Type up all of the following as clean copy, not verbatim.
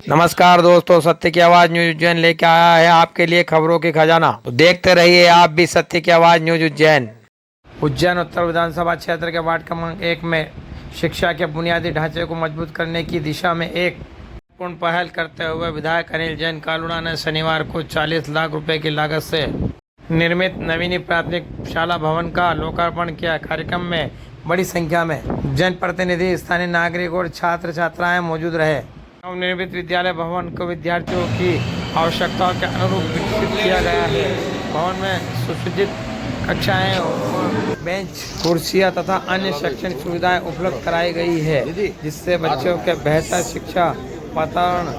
नमस्कार दोस्तों, सत्य की आवाज न्यूज उज्जैन लेके आया है आपके लिए खबरों की खजाना। तो देखते रहिए आप भी सत्य की आवाज न्यूज उज्जैन। उज्जैन उत्तर विधानसभा क्षेत्र के वार्ड क्रमांक 1 में शिक्षा के बुनियादी ढांचे को मजबूत करने की दिशा में एक पूर्ण पहल करते हुए विधायक अनिल जैन कालूड़ा ने शनिवार को 40 लाख रुपए की लागत से निर्मित नवीनी प्राथमिक शाला भवन का लोकार्पण किया। कार्यक्रम में बड़ी संख्या में जनप्रतिनिधि, स्थानीय नागरिक और छात्र छात्राएं मौजूद रहे। नवनिर्मित विद्यालय भवन को विद्यार्थियों की आवश्यकताओं के अनुरूप विकसित किया गया है। भवन में सुसज्जित कक्षाएं, बेंच, कुर्सियां तथा अन्य शैक्षणिक सुविधाएं उपलब्ध कराई गई है, जिससे बच्चों के बेहतर शिक्षा वातावरण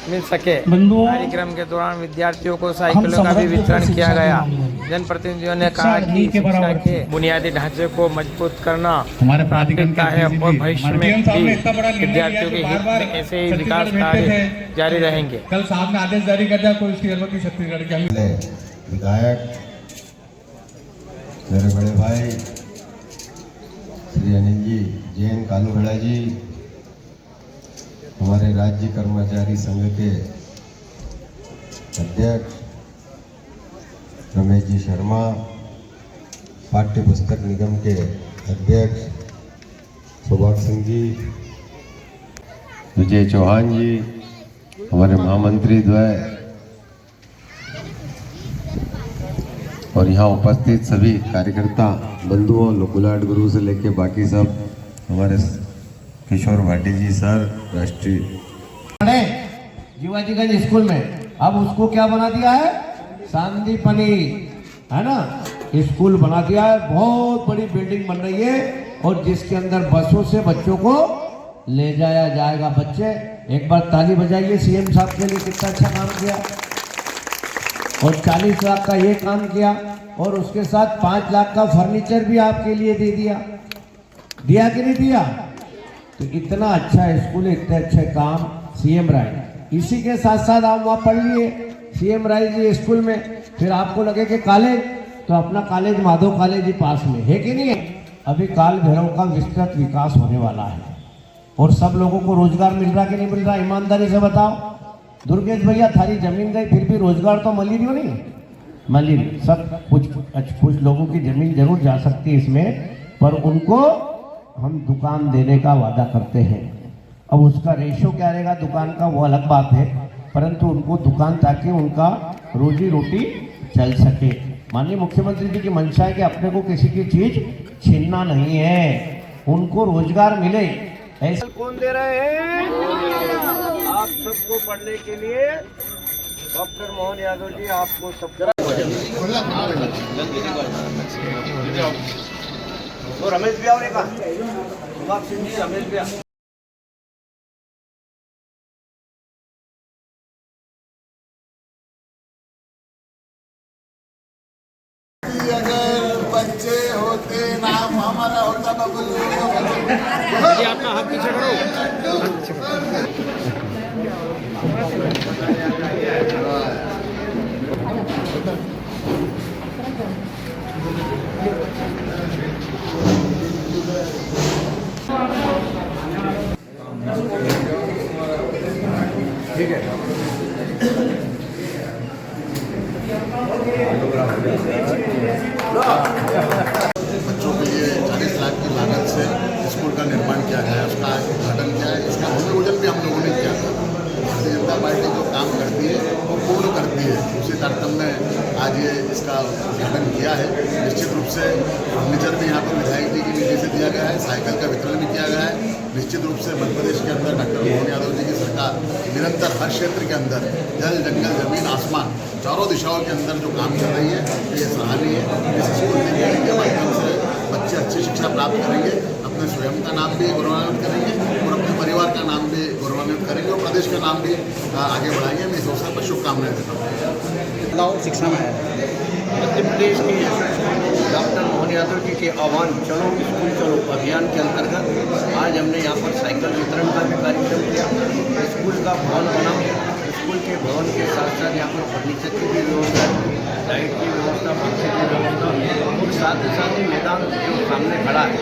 मिल सके। कार्यक्रम के दौरान विद्यार्थियों को साइकिलों का भी वितरण किया गया। जनप्रतिनिधियों ने कहा कि शिक्षा के बुनियादी ढांचे को मजबूत करना प्राथमिकता है और भविष्य में भी विद्यार्थियों के हित में ऐसे ही विकास कार्य जारी रहेंगे। कल साहब ने आदेश जारी कर दिया, कोई उसकी अनुमति छत्तीसगढ़ के विधायक मेरे बड़े भाई श्री अनिल जी जैन कालूगढ़ा जी, हमारे राज्य कर्मचारी संघ के अध्यक्ष रमेश जी शर्मा, पाठ्य पुस्तक निगम के अध्यक्ष सुभाष सिंह जी, विजय चौहान जी, हमारे महामंत्री द्वय और यहाँ उपस्थित सभी कार्यकर्ता बंधुओं, गुलाट गुरु से लेके बाकी सब, हमारे किशोर भाटी जी सर, राष्ट्रीय जीवाजीगंज स्कूल में अब उसको क्या बना दिया है, सांदीपनी है ना, स्कूल बना दिया है। बहुत बड़ी बिल्डिंग बन रही है और जिसके अंदर बसों से बच्चों को ले जाया जाएगा। बच्चे एक बार ताली बजाइए सीएम साहब के लिए, कितना अच्छा काम किया। और 40 लाख का ये काम किया और उसके साथ 5 लाख का फर्नीचर भी आपके लिए दे दिया। दिया कि नहीं दिया? तो इतना अच्छा स्कूल, इतने अच्छे काम सीएम राय। इसी के साथ साथ आप वहाँ पढ़ लिए सीएम राय जी स्कूल में। फिर आपको लगे कि कॉलेज, तो अपना कॉलेज माधव कॉलेज ही पास में है कि नहीं है। अभी काल भैरव का विस्तृत विकास होने वाला है और सब लोगों को रोजगार मिल रहा कि नहीं मिल रहा, ईमानदारी से बताओ। दुर्गेश भैया, थारी जमीन गई फिर भी रोजगार तो मिली नहीं, नहीं मिली। सब कुछ लोगों की जमीन जरूर जा सकती है इसमें, पर उनको हम दुकान देने का वादा करते हैं। अब उसका रेशो क्या रहेगा दुकान का, वो अलग बात है, परंतु उनको दुकान ताकि उनका रोजी रोटी चल सके। माननीय मुख्यमंत्री जी की मंशा है कि अपने को किसी की चीज छीनना नहीं है, उनको रोजगार मिले। ऐसा कौन दे रहे हैं? आप सबको पढ़ने के लिए डॉक्टर मोहन यादव जी आपको सब। तो रमेश भैया ने कहा, रमेश भैया अगर बच्चे होते नाम हमारा होता बबलू। अपना हाथ पीछे करो। ठीक है। बच्चों के लिए 40 लाख की लागत से स्कूल का निर्माण किया गया है, उसका उद्घाटन किया है। इसका भूमि पूजन भी हम लोगों ने किया था। भारतीय जनता पार्टी जो काम करती है वो पूर्ण करती है, उसी तारतम्य में आज ये इसका उद्घाटन किया है। निश्चित रूप से फर्नीचर भी यहाँ पर विधायक जी की निधि से दिया गया है, साइकिल का वितरण भी किया गया है। निश्चित रूप से मध्य प्रदेश के अंदर डॉक्टर मोहन यादव जी की सरकार निरंतर हर क्षेत्र के अंदर जल, जंगल, जमीन, आसमान, चारों दिशाओं के अंदर जो काम कर रही है ये सराहनीय है। इस स्कूल के माध्यम से बच्चे अच्छी शिक्षा प्राप्त करेंगे, अपने स्वयं का नाम भी गौरवान्वित करेंगे और अपने परिवार का नाम भी गौरवान्वित करेंगे और प्रदेश का नाम भी आगे बढ़ाएंगे। मैं इस अवसर पर शुभकामनाएं देता हूँ। शिक्षा में मध्य प्रदेश की डॉक्टर मोहन यादव जी के आह्वान चलो स्कूल चलो अभियान के अंतर्गत आज हमने यहाँ पर साइकिल वितरण का भी कार्यक्रम किया। स्कूल का भवन बना, स्कूल के भवन के साथ साथ यहाँ पर फर्नीचर की भी व्यवस्था, लाइट की व्यवस्था, पंखे की व्यवस्था और साथ ही मैदान जो सामने खड़ा है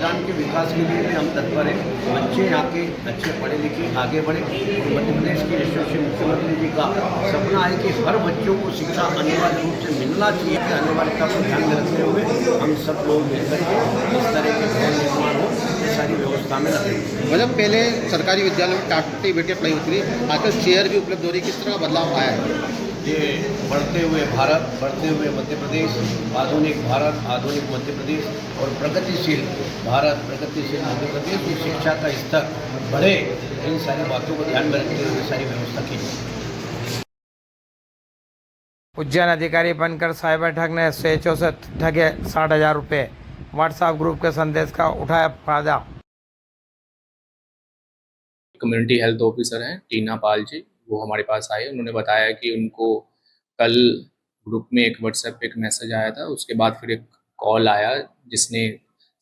संविधान के विकास के लिए भी हम तत्पर हैं। बच्चे यहाँ के अच्छे पढ़े लिखे आगे बढ़े। मध्य प्रदेश के यशस्वी मुख्यमंत्री जी का सपना है कि हर बच्चों को शिक्षा अनिवार्य रूप से मिलना चाहिए। कि अनिवार्यता को ध्यान में रखते हुए हम सब लोग मिलकर के इस तरह के भवन निर्माण हो सारी व्यवस्था में रखेंगे। मतलब पहले सरकारी विद्यालय में टाटती बेटियाँ पढ़ाई होती थी, आजकल चेयर भी उपलब्ध हो रही है। किस तरह बदलाव आया है? ये बढ़ते हुए भारत, बढ़ते हुए मध्य प्रदेश, आधुनिक भारत, आधुनिक मध्य प्रदेश और प्रगतिशील भारत, प्रगतिशील मध्य प्रदेश की शिक्षा का स्तर बढ़े, इन सारी बातों को ध्यान में रखते हुए सारी व्यवस्था की। उज्जैन अधिकारी बनकर साइबर ठग ने स्वेच्छों से ठगे 60,000 रुपये। व्हाट्सएप ग्रुप के संदेश का उठाया फायदा। कम्युनिटी हेल्थ ऑफिसर हैं टीना पाल जी, वो हमारे पास आए। उन्होंने बताया कि उनको कल ग्रुप में एक व्हाट्सएप पे एक मैसेज आया था, उसके बाद फिर एक कॉल आया जिसने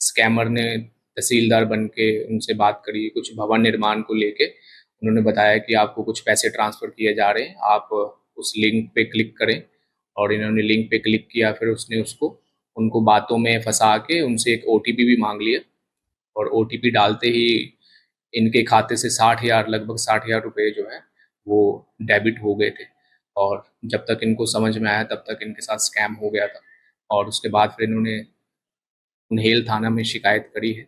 स्कैमर ने तहसीलदार बन के उनसे बात करी कुछ भवन निर्माण को लेके। उन्होंने बताया कि आपको कुछ पैसे ट्रांसफ़र किए जा रहे हैं, आप उस लिंक पे क्लिक करें। और इन्होंने लिंक पे क्लिक किया, फिर उसने उनको बातों में फंसा के उनसे एक OTP भी मांग लिया। और OTP डालते ही इनके खाते से 60,000 लगभग 60,000 रुपये जो है वो डेबिट हो गए थे। और जब तक इनको समझ में आया तब तक इनके साथ स्कैम हो गया था। और उसके बाद फिर इन्होंने उन्हेल थाना में शिकायत करी है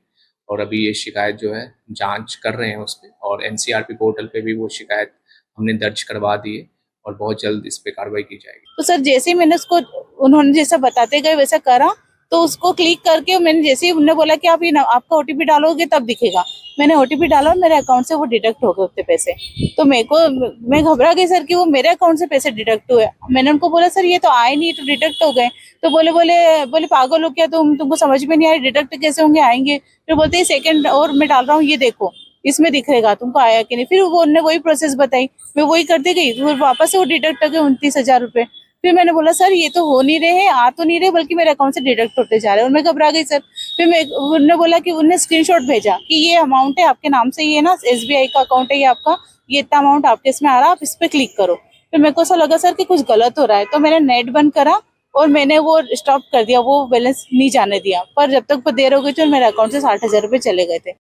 और अभी ये शिकायत जो है जांच कर रहे हैं उस पर। और NCRP पोर्टल पे भी वो शिकायत हमने दर्ज करवा दी है और बहुत जल्द इस पे कार्रवाई की जाएगी। तो सर जैसे ही मैंने उसको, उन्होंने जैसा बताते गए वैसा करा, तो उसको क्लिक करके मैंने जैसे ही उन्होंने बोला कि आप ये आपका OTP डालोगे तब दिखेगा, मैंने OTP डाला और मेरे अकाउंट से वो डिडक्ट हो गए उतने पैसे। तो मैं घबरा गई सर कि वो मेरे अकाउंट से पैसे डिडक्ट हुए। मैंने उनको बोला सर ये तो आए नहीं, तो डिडक्ट हो गए। तो बोले पागल हो क्या तुमको समझ में नहीं आया, डिडक्ट कैसे होंगे, आएंगे। फिर बोलते हैं सेकंड और मैं डाल रहा हूँ, ये देखो इसमें दिखेगा तुमको आया कि नहीं। फिर वो उन्होंने वही प्रोसेस बताई, मैं वही करते गई, फिर वापस से वो डिडक्ट हो गए 29,000 रुपये। फिर मैंने बोला सर ये तो हो नहीं रहे हैं, आ तो नहीं रहे, बल्कि मेरे अकाउंट से डिडक्ट होते जा रहे हैं। और मैं घबरा गई सर। फिर उन्होंने बोला कि उन्होंने स्क्रीनशॉट भेजा कि ये अमाउंट है आपके नाम से, ये ना SBI का अकाउंट है, ये आपका ये इतना अमाउंट आपके इसमें आ रहा है, आप इस पर क्लिक करो। फिर मेरे को ऐसा लगा सर कि कुछ गलत हो रहा है, तो मैंने नेट बंद करा और मैंने वो स्टॉप कर दिया, वो बैलेंस नहीं जाने दिया। पर जब तक देर हो गई थी और मेरे अकाउंट से 60,000 रुपये चले गए थे।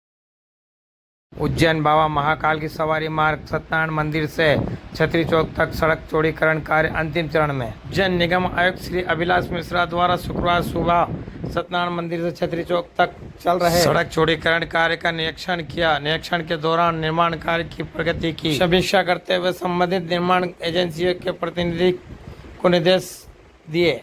उज्जैन बाबा महाकाल की सवारी मार्ग सत्यनारायण मंदिर से छतरी चौक तक सड़क चौड़ीकरण कार्य अंतिम चरण में। उज्जैन निगम आयुक्त श्री अभिलाष मिश्रा द्वारा शुक्रवार सुबह सत्यनारायण मंदिर से छतरी चौक तक चल रहे सड़क चौड़ीकरण कार्य का निरीक्षण किया। निरीक्षण के दौरान निर्माण कार्य की प्रगति की समीक्षा करते हुए संबंधित निर्माण एजेंसियों के प्रतिनिधि को निर्देश दिए।